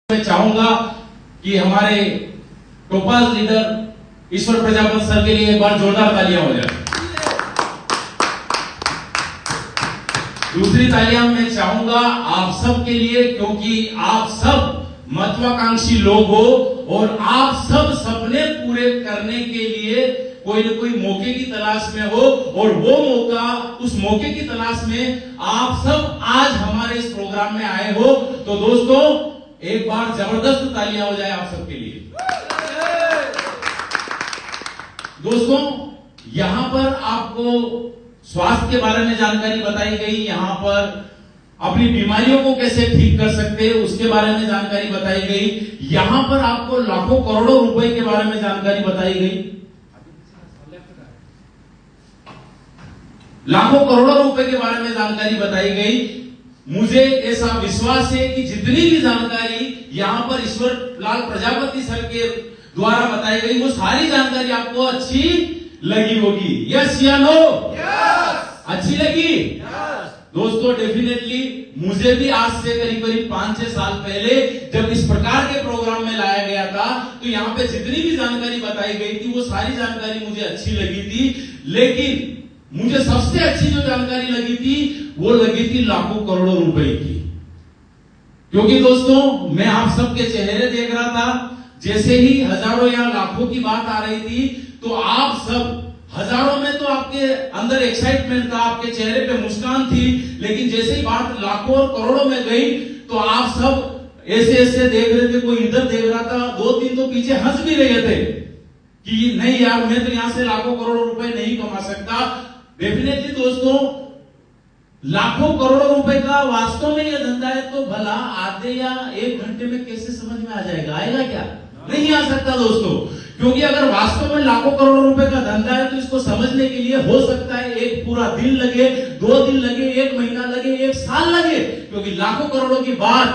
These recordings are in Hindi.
मैं चाहूंगा कि हमारे टोपाज लीडर ईश्वर प्रजापति सर के लिए एक बार जोरदार तालियां हो जाए। दूसरी तालियां मैं चाहूंगा आप सब के लिए, क्योंकि आप सब महत्वाकांक्षी लोग हो और आप सब सपने पूरे करने के लिए कोई न कोई मौके की तलाश में हो, और वो मौका, उस मौके की तलाश में आप सब आज हमारे इस प्रोग्राम में आए हो। तो दोस्तों एक बार जबरदस्त तालियां हो जाए आप सबके लिए। दोस्तों यहां पर आपको स्वास्थ्य के बारे में जानकारी बताई गई, यहां पर अपनी बीमारियों को कैसे ठीक कर सकते हैं उसके बारे में जानकारी बताई गई, यहां पर आपको लाखों करोड़ों रुपए के बारे में जानकारी बताई गई, लाखों करोड़ों रुपए के बारे में जानकारी बताई गई। मुझे ऐसा विश्वास है कि जितनी भी जानकारी यहां पर ईश्वर लाल प्रजापति सर के द्वारा बताई गई वो सारी जानकारी आपको अच्छी लगी होगी। यस या नो? यस। अच्छी लगी? यस। दोस्तों डेफिनेटली मुझे भी आज से करीब करीब 5-6 साल पहले जब इस प्रकार के प्रोग्राम में लाया गया था तो यहाँ पे जितनी भी जानकारी बताई गई थी वो सारी जानकारी मुझे अच्छी लगी थी, लेकिन मुझे सबसे अच्छी जो जानकारी लगी थी वो लगी थी लाखों करोड़ों रुपए की। क्योंकि दोस्तों मैं आप सबके चेहरे देख रहा था, जैसे ही हजारों या लाखों की बात आ रही थी तो आप सब हजारों में तो आपके अंदर एक्साइटमेंट था, आपके चेहरे पे मुस्कान थी, लेकिन जैसे ही बात लाखों और करोड़ों में गई तो आप सब ऐसे ऐसे देख रहे थे, कोई इधर देख रहा था, 2-3 तो पीछे हंस भी रहे थे कि नहीं यार मैं तो यहां से लाखों करोड़ों रुपए नहीं कमा सकता। डेफिनेटली दोस्तों लाखों करोड़ों रुपए का वास्तव में यह धंधा है तो भला आधे या 1 घंटे में कैसे समझ में आ जाएगा? आएगा क्या? नहीं आ सकता दोस्तों, क्योंकि अगर वास्तव में लाखों करोड़ों रुपए का धंधा है तो इसको समझने के लिए हो सकता है एक पूरा दिन लगे, 2 दिन लगे, 1 महीना लगे, 1 साल लगे, क्योंकि लाखों करोड़ों की बात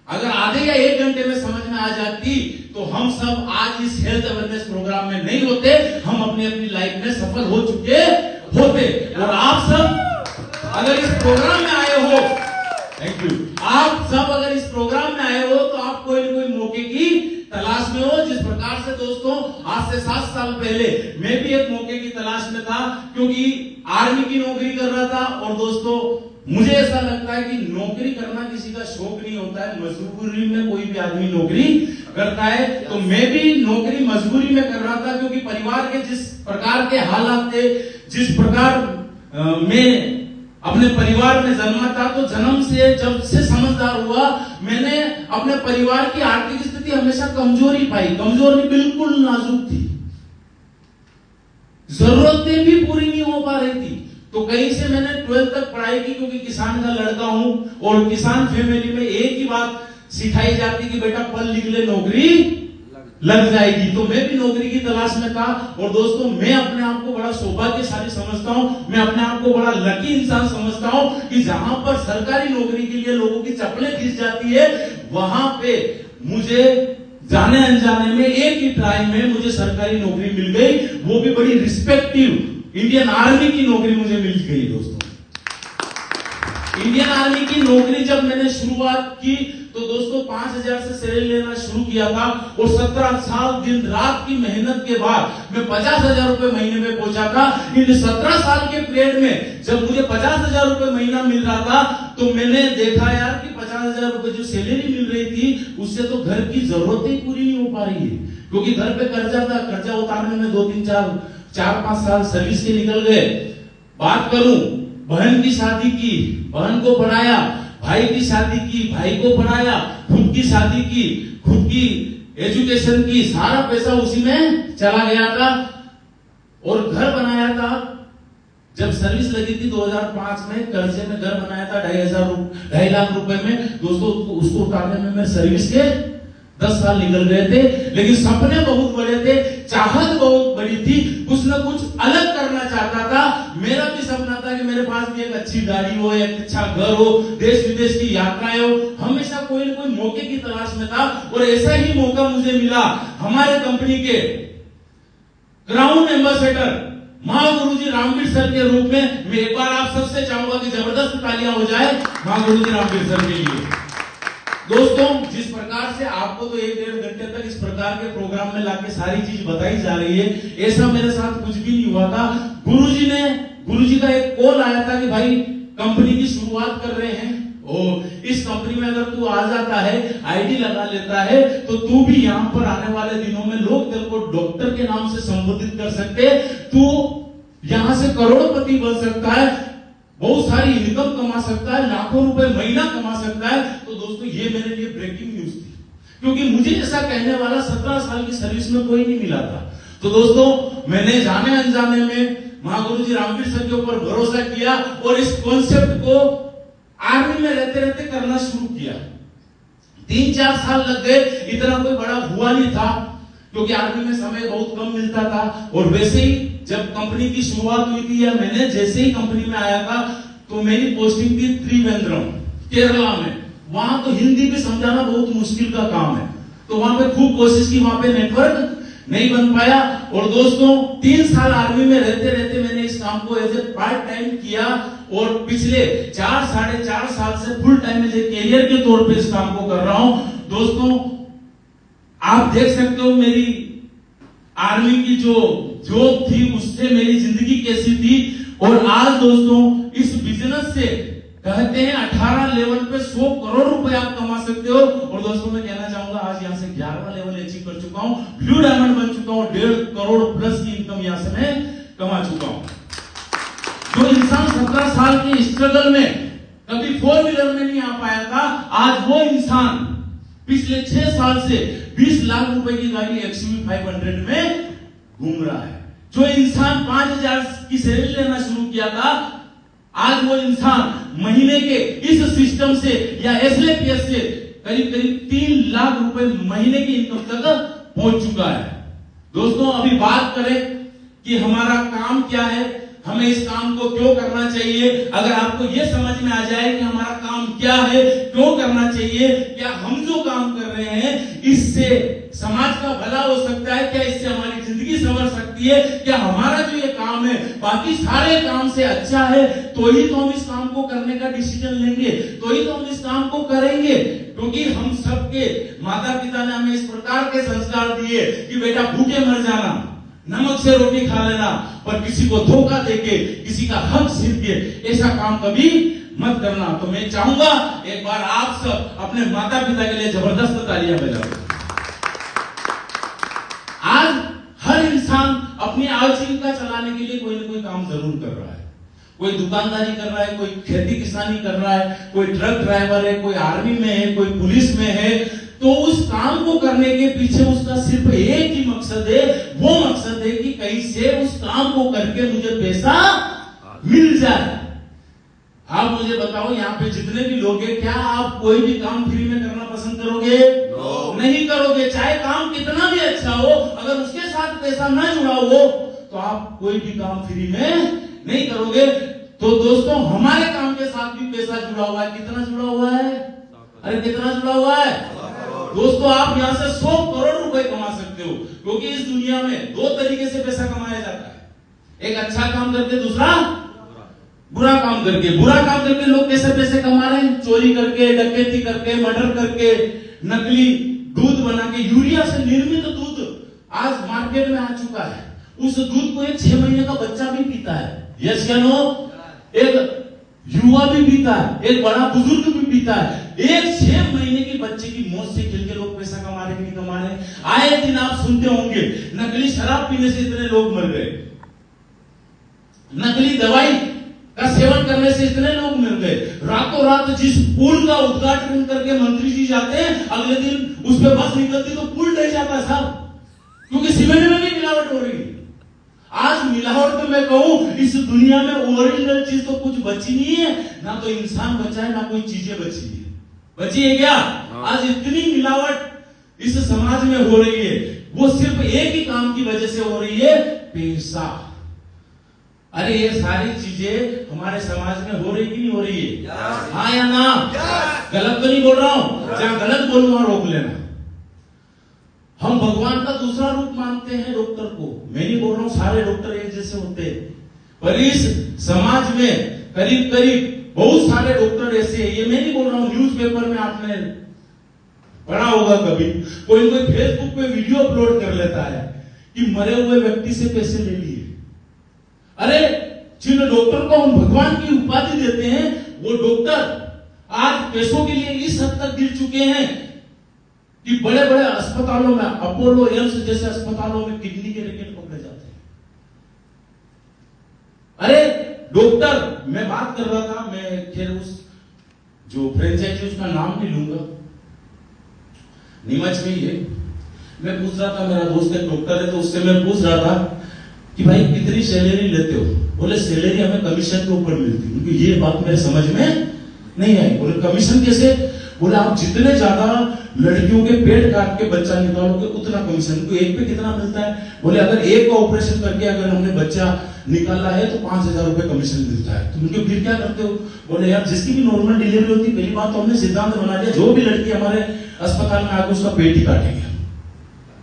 अगर आधे या 1 घंटे में समझ में आ जाती तो हम सब आज इस हेल्थ अवेयरनेस प्रोग्राम में नहीं होते, हम अपनी अपनी लाइफ में सफल हो चुके होते। और आप सब अगर इस प्रोग्राम में आए हो, थैंक यू, आप सब अगर इस प्रोग्राम में आए हो तो आप कोई न कोई मौके की तलाश में हो। जिस प्रकार से दोस्तों आज से 7 साल पहले मैं भी एक मौके की तलाश में था, क्योंकि आर्मी की नौकरी कर रहा था। और दोस्तों मुझे ऐसा लगता है कि नौकरी करना किसी का शौक नहीं होता है, मजबूरी में कोई भी आदमी नौकरी करता है। तो मैं भी नौकरी मजबूरी में कर रहा था, क्योंकि परिवार के जिस प्रकार के हालात थे, जिस प्रकार मैं अपने परिवार में जन्मा था, तो जन्म से जब से समझदार हुआ मैंने अपने परिवार की आर्थिक स्थिति हमेशा कमजोरी पाई, कमजोर नहीं बिल्कुल नाजुक थी, जरूरतें भी पूरी नहीं हो पा रही थी। तो कहीं से मैंने 12th तक पढ़ाई की, क्योंकि किसान का लड़का हूं और किसान फैमिली में एक ही बात सिखाई जाती कि बेटा पढ़ लिख ले नौकरी लग जाएगी। तो मैं भी नौकरी की तलाश में था। और दोस्तों मैं अपने आप को बड़ा सौभाग्यशाली समझता हूं, मैं अपने आप को बड़ा लकी इंसान समझता हूं कि जहां पर सरकारी नौकरी के लिए लोगों की चप्पलें घिस जाती है, वहां पे मुझे जाने अनजाने में एक ही ट्राई में मुझे सरकारी नौकरी मिल गई, वो भी बड़ी रिस्पेक्टिव इंडियन आर्मी की नौकरी मुझे मिल गई। दोस्तों इंडियन आर्मी की नौकरी जब मैंने शुरुआत की तो दोस्तों 5,000 से सैलरी लेना शुरू किया था, और 17 साल दिन रात की मेहनत के बाद मैं 50,000 रुपए महीने में पहुंचा था। इन 17 साल के पीरियड में जब मुझे 50,000 रुपए महीना मिल रहा था तो मैंने देखा यार कि 50,000 रुपए जो सैलरी मिल रही थी उससे तो घर की जरूरतें ही पूरी नहीं हो पा रही है, क्योंकि घर पे कर्जा था, कर्जा उतारने में 2-3-4-5 साल सर्विस के निकल गए। बात करूं बहन की शादी की, बहन को पढ़ाया, भाई की शादी की, भाई को पढ़ाया, खुद की शादी की, खुद की एजुकेशन की, सारा पैसा उसी में चला गया था। और घर बनाया था, जब सर्विस लगी थी 2005 में, कर्जे में घर बनाया था 2.5 लाख रुपए में। दोस्तों उसको उतारने में मेरे सर्विस के 10 साल निकल गए थे, लेकिन सपने बहुत बड़े थे, चाहत बहुत बड़ी थी, कुछ न कुछ अलग करना चाहता था। मेरा भी सपना था कि मेरे पास भी एक अच्छी गाड़ी हो, एक अच्छा घर हो, देश विदेश की यात्राएं हो, हमेशा कोई न कोई मौके की तलाश में था। और ऐसा ही मौका मुझे मिला हमारे कंपनी के क्राउन एम्बेसडर महागुरुजी रामवीर सर के रूप में। मैं एक बार आप सबसे चाहूंगा कि जबरदस्त तालियां हो जाए महागुरुजी रामवीर सर के लिए। दोस्तों, जिस प्रकार से आपको तो 1-1.5 घंटे तक इस प्रकार के प्रोग्राम में लाके सारी चीज बताई जा रही है, ऐसा मेरे साथ कुछ भी नहीं हुआ था। गुरुजी का एक कॉल आया था कि भाई कंपनी की शुरुआत कर रहे हैं, और इस कंपनी में अगर तू आ जाता है, आईडी लगा लेता है, तो तू भी यहाँ पर आने वाले दिनों में लोग तेरे को डॉक्टर के नाम से संबोधित कर सकते, तू यहां से करोड़पति बन सकता है, बहुत सारी इनकम कमा सकता है, लाखों रुपए महीना कमा सकता है। तो दोस्तों, ये मेरे लिए ब्रेकिंग न्यूज थी, क्योंकि मुझे ऐसा कहने वाला 17 साल की सर्विस में कोई नहीं मिला था। तो दोस्तों, मैंने जाने अनजाने में महागुरु जी रामवीर सर के ऊपर भरोसा किया और इस कॉन्सेप्ट को आर्मी में रहते रहते करना शुरू किया। 3-4 साल लग गए, इतना कोई बड़ा हुआ नहीं था, क्योंकि आर्मी में समय बहुत कम मिलता था। और वैसे ही जब कंपनी की शुरुआत हुई थी, या मैंने जैसे ही कंपनी में आया था, तो मेरी पोस्टिंग थी त्रिवेंद्रम, केरला में। वहां तो हिंदी भी समझाना बहुत मुश्किल का काम है, तो वहां पे खूब कोशिश की, वहां पे नेटवर्क नहीं बन पाया। और दोस्तों, 3 साल आर्मी में रहते रहते मैंने इस काम को एज ए पार्ट टाइम किया, और पिछले 4-4.5 साल से full time as a career के तौर पे इस काम को कर रहा हूं। दोस्तों, आप देख सकते हो मेरी आर्मी की जो जॉब थी, उससे मेरी जिंदगी कैसी थी। और आज दोस्तों, इस बिजनेस से कहते हैं 18 लेवल पे 100 करोड़ रुपए आप कमा सकते हो। और दोस्तों, मैं कहना चाहूंगा, आज यहां से 11वां लेवल अचीव कर चुका हूं, ब्लू डायमंड बन चुका हूं, 1.5 करोड़ प्लस की इनकम यहां से मैं कमा चुका हूं। जो इंसान 17 साल के स्ट्रगल में कभी 4 व्हीलर में नहीं आ पाया था, आज वो इंसान पिछले 6 साल से 20 लाख रुपए की गाड़ी XUV 500 में घूम रहा है। जो इंसान 5,000 की सैलरी लेना शुरू किया था, आज वो इंसान महीने के इस सिस्टम से या SLPS से करीब 3 लाख रुपए महीने की इनकम तक पहुंच चुका है। दोस्तों, अभी बात करें कि हमारा काम क्या है, हमें इस काम को क्यों करना चाहिए। अगर आपको यह समझ में आ जाए कि हमारा काम क्या है, क्यों करना चाहिए, क्या हम जो काम कर रहे हैं इससे समाज का भला हो सकता है, क्या इससे हमारी जिंदगी संवर सकती है, क्या हमारा जो ये काम है बाकी सारे काम से अच्छा है, तो ही तो हम इस काम को करने का डिसीजन लेंगे, तो ही तो हम इस काम को करेंगे। क्योंकि हम सबके माता पिता ने हमें इस प्रकार के संस्कार दिए कि बेटा भूखे मर जाना, नमक से रोटी खा लेना, पर किसी को धोखा देके, किसी का हक छीन के ऐसा काम कभी मत करना। तो मैं चाहूंगा एक बार आप सब अपने माता पिता के लिए जबरदस्त तालियां बजाओ। आज हर इंसान अपनी आजीविका चलाने के लिए कोई ना कोई काम जरूर कर रहा है। कोई दुकानदारी कर रहा है, कोई खेती किसानी कर रहा है, कोई ट्रक ड्राइवर है, कोई आर्मी में है, कोई पुलिस में है। तो उस काम को करने के पीछे उसका सिर्फ एक ही मकसद है, वो मकसद है कि कहीं से उस काम को करके मुझे पैसा मिल जाए। आप मुझे बताओ, यहाँ पे जितने भी लोग हैं, क्या आप कोई भी काम फ्री में करना पसंद करोगे? नहीं करोगे। चाहे काम कितना भी अच्छा हो, अगर उसके साथ पैसा न जुड़ा हो तो आप कोई भी काम फ्री में नहीं करोगे। तो दोस्तों, हमारे काम के साथ भी पैसा जुड़ा हुआ है। कितना जुड़ा हुआ है? अरे कितना जुड़ा हुआ है दोस्तों? आप यहाँ से 100 करोड़ रुपए कमा सकते हो, क्योंकि इस दुनिया में 2 तरीके से पैसा कमाया जाता है। एक अच्छा काम करके, दूसरा बुरा काम करके। बुरा काम करके लोग कैसे पैसे कमा रहे हैं? चोरी करके, डकैती करके, मर्डर करके, नकली दूध बना के, यूरिया से निर्मित दूध आज मार्केट में आ चुका है। उस दूध को एक 6 महीने का बच्चा भी पीता है। यस या नो? एक युवा भी पीता है, एक बड़ा बुजुर्ग भी पीता है। एक 6 महीने की बच्चे की मौत से खेल के लोग पैसा कमा रहे, नहीं कमा रहे? आए दिन आप सुनते होंगे नकली शराब पीने से इतने लोग मर गए, नकली दवाई का सेवन करने से इतने लोग मर गए। रातों रात जिस पुल का उद्घाटन करके मंत्री जी जाते हैं, अगले दिन उस पर बस निकलती तो पुल नहीं जाता साहब, क्योंकि सीमेंट में भी मिलावट हो रही है। आज मिलावट तो मैं कहूं, इस दुनिया में ओरिजिनल चीज तो कुछ बची नहीं है, ना तो इंसान बचा है, ना कोई चीजें बची है। बची है क्या? आज इतनी मिलावट इस समाज में हो रही है, वो सिर्फ एक ही काम की वजह से हो रही है, पैसा। अरे ये सारी चीजें हमारे समाज में हो रही कि नहीं हो रही है? हाँ या ना? गलत तो नहीं बोल रहा हूं, जहां गलत बोलूं वहां रोक लेना। हम भगवान का दूसरा रूप मानते हैं डॉक्टर को। मैं नहीं बोल रहा हूं सारे डॉक्टर एक जैसे होते हैं, पर इस समाज में करीब करीब बहुत सारे डॉक्टर ऐसे हैं। ये मैं नहीं बोल रहा हूं, न्यूज़पेपर में आपने पढ़ा होगा कभी, कोई फेसबुक पे वीडियो अपलोड कर लेता है कि मरे हुए व्यक्ति से पैसे ले लिए। अरे जिन डॉक्टर को हम भगवान की उपाधि देते हैं, वो डॉक्टर आज पैसों के लिए इस हद तक गिर चुके हैं कि बड़े बड़े अस्पतालों में, अपोलो एम्स जैसे अस्पतालों में किडनी के रैकेट पकड़े जाते हैं। अरे डॉक्टर, मैं बात कर रहा था, मैं खैर उस जो फ्रेंचाइजी उसका नाम नहीं लूंगा, नीमच में ही है, मैं पूछ रहा था, मेरा दोस्त एक डॉक्टर है, तो उससे मैं पूछ रहा था कि भाई कितनी सैलरी लेते हो? बोले सैलरी हमें कमीशन के ऊपर मिलती है। क्योंकि ये बात मेरे समझ में नहीं आई। बोले कमीशन कैसे? बोले आप जितने ज्यादा लड़कियों के पेट काट के बच्चा निकालोगे उतना कमीशन। तो एक पे कितना मिलता है? बोले अगर एक का ऑपरेशन करके अगर हमने बच्चा निकाला है तो 5,000 रुपए कमीशन मिलता है। तो उनके फिर क्या करते हो? बोले यार जिसकी भी नॉर्मल डिलीवरी होती, पहली बात तो हमने सिद्धांत बना दिया, जो भी लड़की हमारे अस्पताल में आकर उसका पेट ही काटेंगे।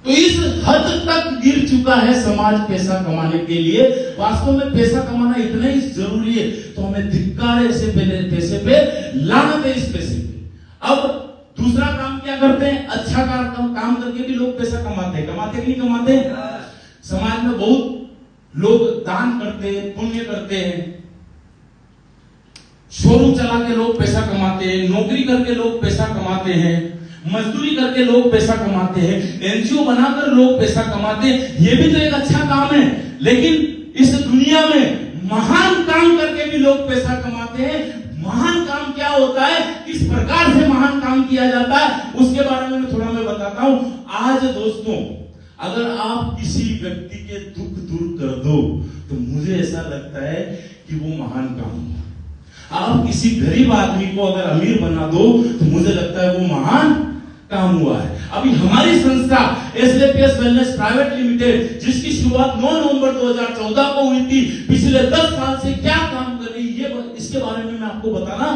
तो इस हद तक गिर चुका है समाज पैसा कमाने के लिए। वास्तव में पैसा कमाना इतना ही जरूरी है, तो हमें धिक्कार है ऐसे पैसे पे, लानत है इस पैसे पे। अब दूसरा काम क्या करते हैं? अच्छा काम करके भी लोग पैसा कमाते हैं। कमाते कि नहीं कमाते? समाज में बहुत लोग दान करते हैं, पुण्य करते हैं, शोरूम चला के लोग पैसा कमाते हैं, नौकरी करके लोग पैसा कमाते हैं, मजदूरी करके लोग पैसा कमाते हैं, एनजीओ बनाकर लोग पैसा कमाते हैं। ये भी तो एक अच्छा काम है। लेकिन इस दुनिया में महान काम करके भी लोग पैसा कमाते हैं। महान काम क्या होता है, किस प्रकार से महान काम किया जाता है, उसके बारे में थोड़ा मैं बताता हूं। आज दोस्तों, अगर आप किसी व्यक्ति के दुख दूर कर दो तो मुझे ऐसा लगता है कि वो महान काम हुआ। आप किसी गरीब आदमी को अगर अमीर बना दो तो मुझे लगता है वो महान काम हुआ है। अभी हमारी संस्था एसलेपीएस वेलनेस प्राइवेट लिमिटेड, जिसकी शुरुआत 9 नवंबर 2014 को हुई थी, पिछले 10 साल से क्या काम कर रही है इसके बारे में मैं आपको बताना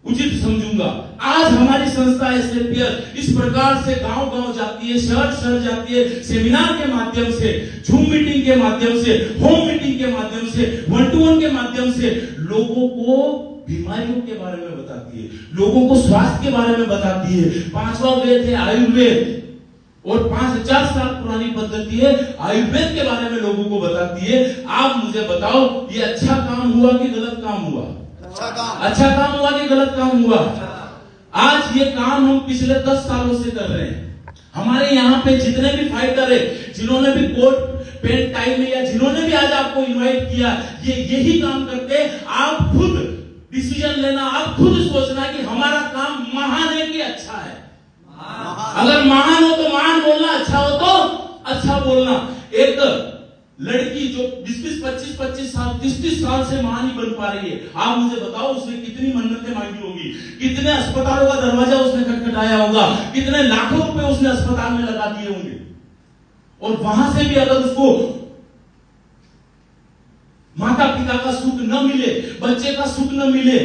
उचित समझूंगा। आज हमारी संस्था एसलेपीएस इस प्रकार से गांव-गांव जाती है, शहर जाती है, सेमिनार के माध्यम से, जूम मीटिंग के माध्यम से, होम मीटिंग के माध्यम से, 1-to-1 के माध्यम से लोगों को बीमारियों के बारे में बताती है, लोगों को स्वास्थ्य के बारे में बताती है। 5वां वेद है आयुर्वेद, और 5000 साल पुरानी पद्धति है आयुर्वेद के बारे में लोगों को बताती है। आप मुझे बताओ, ये अच्छा काम हुआ कि गलत काम हुआ? अच्छा काम हुआ कि गलत काम हुआ? आज ये काम हम पिछले 10 सालों से कर रहे हैं। हमारे यहाँ पे जितने भी फाइटर है, जिन्होंने भी कोट पेंट टाई में, या जिन्होंने भी आज आपको इनवाइट किया, ये यही काम करते हैं। आप खुद डिसीजन लेना, आप खुद सोचना कि हमारा काम महान है कि अच्छा है। अगर महान हो तो महान बोलना, अच्छा हो तो अच्छा बोलना। एक लड़की जो 20-20, 25-25 साल, 30-30 साल से महान ही बन पा रही है, आप मुझे बताओ उसने कितनी मन्नतें मांगी होगी, कितने अस्पतालों का दरवाजा उसने खटखटाया होगा, कितने लाखों रुपए उसने अस्पताल में लगा दिए होंगे। और वहां से भी अगर उसको माता पिता का सुख न मिले, बच्चे का सुख न मिले,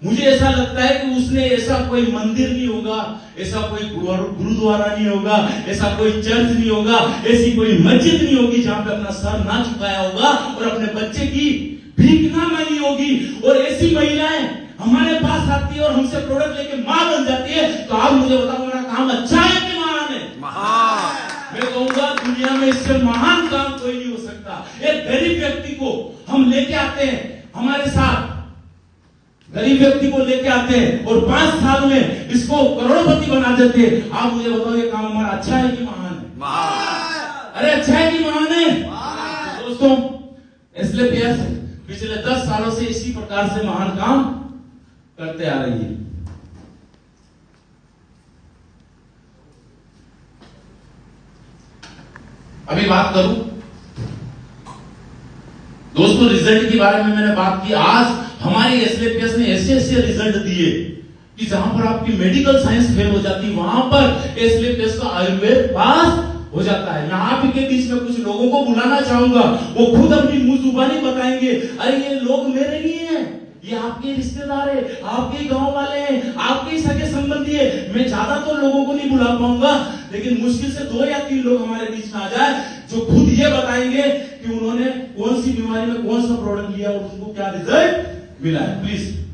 मुझे ऐसा लगता है कि उसने ऐसा कोई मंदिर नहीं होगा, ऐसा कोई गुरुद्वारा नहीं होगा, ऐसा कोई चर्च नहीं होगा, ऐसी कोई मस्जिद नहीं होगी जहां पे अपना सर ना झुकाया होगा और अपने बच्चे की भीख ना मांगी होगी। और ऐसी महिलाएं हमारे पास आती है और हमसे प्रोडक्ट लेके मां बन जाती है। तो आप मुझे बताओ, मेरा काम अच्छा है कि महान है? महान। मैं कहूंगा दुनिया में इससे महान काम कोई नहीं हो सकता। एक गरीब व्यक्ति को हम लेके आते हैं, हमारे साथ गरीब व्यक्ति को लेके आते हैं और 5 साल में इसको करोड़पति बना देते हैं। आप मुझे बताओ, ये काम हमारा अच्छा है कि महान है? महान। अरे अच्छा है कि महान है? महान। दोस्तों, एसलेपीएस पिछले 10 सालों से इसी प्रकार से महान काम करते आ रही है। अभी बात करूं दोस्तों रिजल्ट के बारे में, मैंने बात की। आज हमारी एसलेपीएस ने ऐसे रिजल्ट दिए कि जहां पर आपकी मेडिकल साइंस फेल हो जाती, वहां पर एसलेपीएस का आयुर्वेद पास हो जाता है। मैं आप के बीच में कुछ लोगों को बुलाना चाहूंगा, वो खुद अपनी मुंह जुबानी बताएंगे, अरे ये लोग मेरे नहीं है, ये आपके रिश्तेदार है, आपके गांव वाले हैं, आपके सगे संबंधी है। मैं ज्यादा तो लोगों को नहीं बुला पाऊंगा, लेकिन मुश्किल से 2 या 3 लोग हमारे बीच में आ जाए जो खुद ये बताएंगे कि उन्होंने कौन सी बीमारी में कौन सा प्रोडक्ट लिया और उनको क्या रिजल्ट मिला है। प्लीज